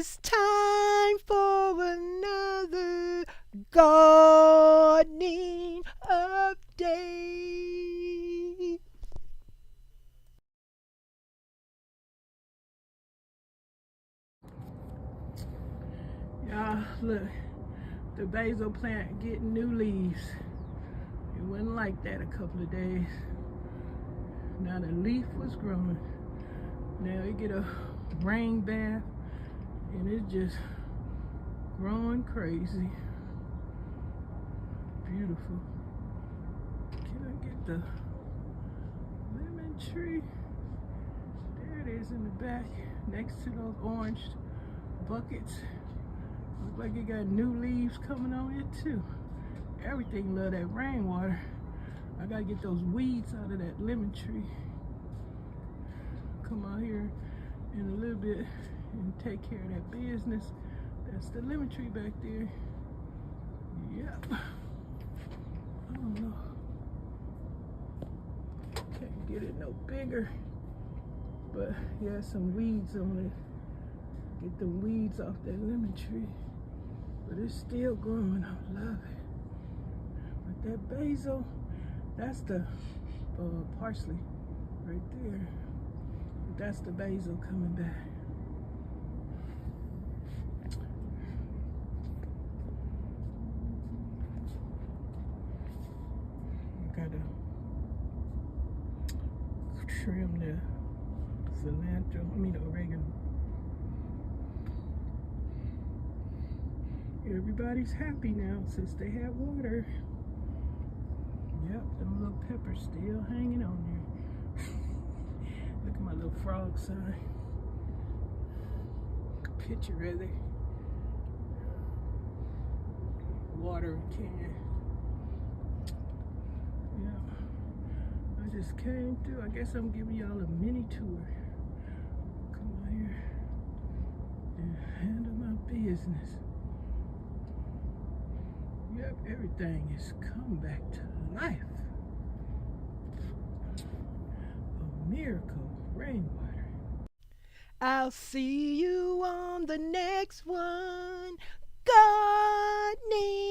It's time for another gardening update. Y'all, look, the basil plant getting new leaves. It wasn't like that a couple of days. Now the leaf was growing. Now it get a rain bath and it's just growing crazy. Beautiful. Can I get the lemon tree? There it is in the back next to those orange buckets. Look like it got new leaves coming on it too. Everything love that rainwater. I gotta get those weeds out of that lemon tree. Come out here in a little bit and take care of that business. That's the lemon tree back there. Yep. I don't know. Can't get it no bigger. But yeah, some weeds on it. Get the weeds off that lemon tree. But it's still growing. I love it. But that basil, that's the parsley right there. That's the basil coming back. I gotta trim the oregano. Everybody's happy now since they have water. Yep, them little peppers still hanging on there. Look at my little frog sign. Picture rather. Watering can. Yeah. I just came through. I guess I'm giving y'all a mini tour. Come on here and handle my business. Yep, everything is come back to life. A miracle rainwater. I'll see you on the next one. Gardening.